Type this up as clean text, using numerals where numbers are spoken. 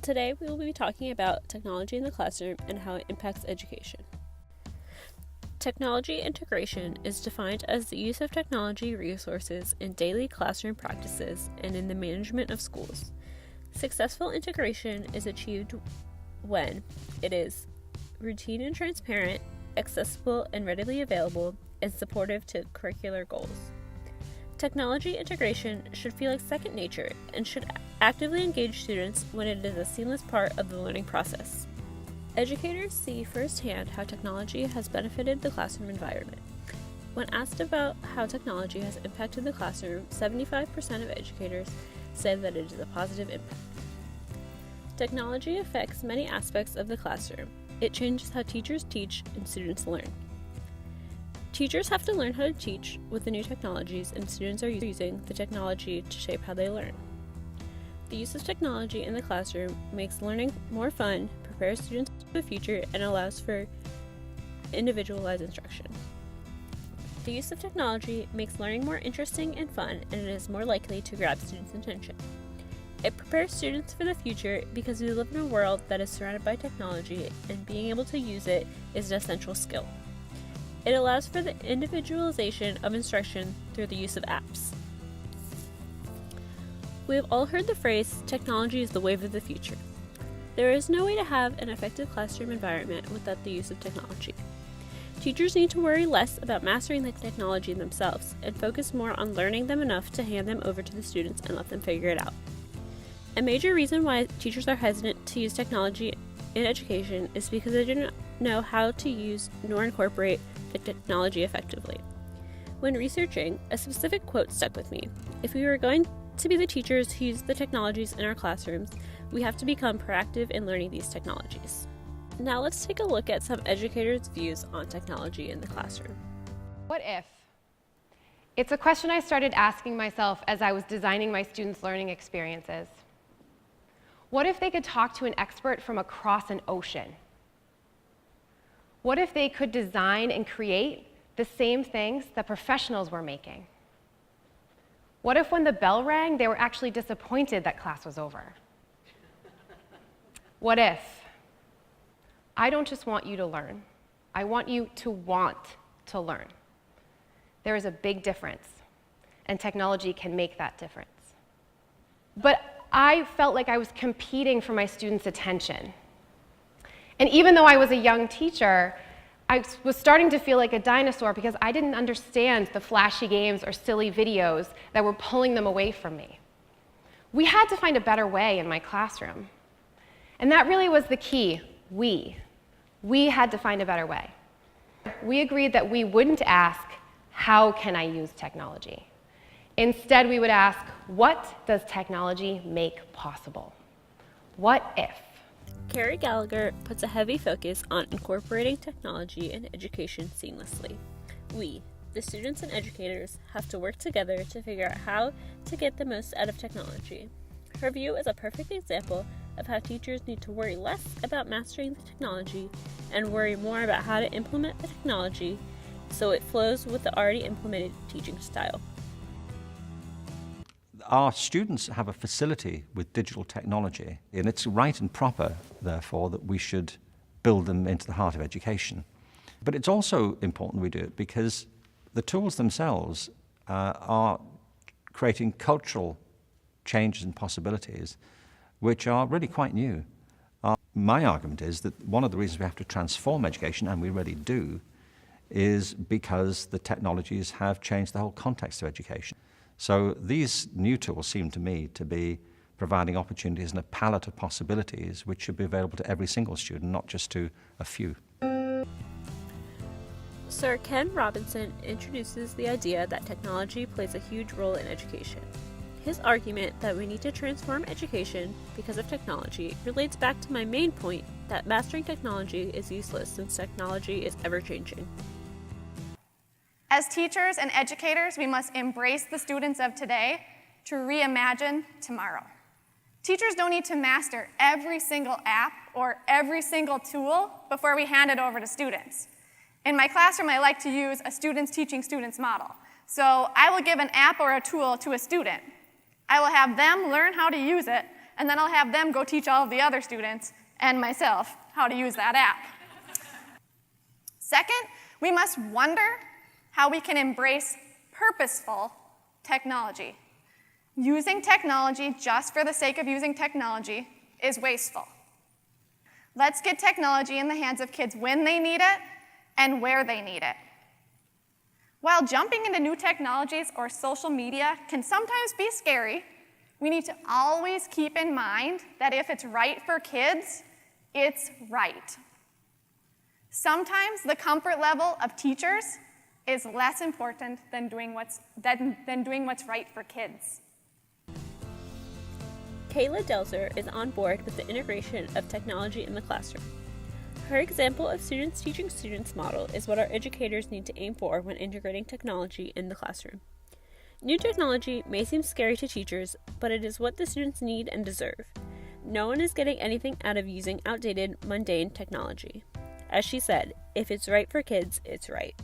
Today we will be talking about technology in the classroom and how it impacts education. Technology integration is defined as the use of technology resources in daily classroom practices and in the management of schools. Successful integration is achieved when it is routine and transparent, accessible and readily available, and supportive to curricular goals. Technology integration should feel like second nature and should actively engage students when it is a seamless part of the learning process. Educators see firsthand how technology has benefited the classroom environment. When asked about how technology has impacted the classroom, 75% of educators said that it is a positive impact. Technology affects many aspects of the classroom. It changes how teachers teach and students learn. Teachers have to learn how to teach with the new technologies, and students are using the technology to shape how they learn. The use of technology in the classroom makes learning more fun, prepares students for the future, and allows for individualized instruction. The use of technology makes learning more interesting and fun, and it is more likely to grab students' attention. It prepares students for the future because we live in a world that is surrounded by technology, and being able to use it is an essential skill. It allows for the individualization of instruction through the use of apps. We have all heard the phrase, technology is the wave of the future. There is no way to have an effective classroom environment without the use of technology. Teachers need to worry less about mastering the technology themselves and focus more on learning them enough to hand them over to the students and let them figure it out. A major reason why teachers are hesitant to use technology in education is because they do not know how to use nor incorporate the technology effectively. When researching, a specific quote stuck with me. If we were going to be the teachers who use the technologies in our classrooms, we have to become proactive in learning these technologies. Now let's take a look at some educators' views on technology in the classroom. What if? It's a question I started asking myself as I was designing my students' learning experiences. What if they could talk to an expert from across an ocean? What if they could design and create the same things that professionals were making? What if when the bell rang, they were actually disappointed that class was over? What if? I don't just want you to learn. I want you to want to learn. There is a big difference, and technology can make that difference. But I felt like I was competing for my students' attention. And even though I was a young teacher, I was starting to feel like a dinosaur because I didn't understand the flashy games or silly videos that were pulling them away from me. We had to find a better way in my classroom. And that really was the key, we. We had to find a better way. We agreed that we wouldn't ask, how can I use technology? Instead, we would ask, what does technology make possible? What if? Carrie Gallagher puts a heavy focus on incorporating technology in education seamlessly. We, the students and educators, have to work together to figure out how to get the most out of technology. Her view is a perfect example of how teachers need to worry less about mastering the technology and worry more about how to implement the technology so it flows with the already implemented teaching style. Our students have a facility with digital technology, and it's right and proper, therefore, that we should build them into the heart of education. But it's also important we do it because the tools themselves are creating cultural changes and possibilities which are really quite new. My argument is that one of the reasons we have to transform education, and we really do, is because the technologies have changed the whole context of education. So these new tools seem to me to be providing opportunities and a palette of possibilities which should be available to every single student, not just to a few. Sir Ken Robinson introduces the idea that technology plays a huge role in education. His argument that we need to transform education because of technology relates back to my main point that mastering technology is useless since technology is ever-changing. As teachers and educators, we must embrace the students of today to reimagine tomorrow. Teachers don't need to master every single app or every single tool before we hand it over to students. In my classroom, I like to use a students teaching students model. So I will give an app or a tool to a student. I will have them learn how to use it, and then I'll have them go teach all of the other students and myself how to use that app. Second, we must wonder how we can embrace purposeful technology. Using technology just for the sake of using technology is wasteful. Let's get technology in the hands of kids when they need it and where they need it. While jumping into new technologies or social media can sometimes be scary, we need to always keep in mind that if it's right for kids, it's right. Sometimes the comfort level of teachers is less important than doing what's right for kids. Kayla Delzer is on board with the integration of technology in the classroom. Her example of students teaching students model is what our educators need to aim for when integrating technology in the classroom. New technology may seem scary to teachers, but it is what the students need and deserve. No one is getting anything out of using outdated, mundane technology. As she said, if it's right for kids, it's right.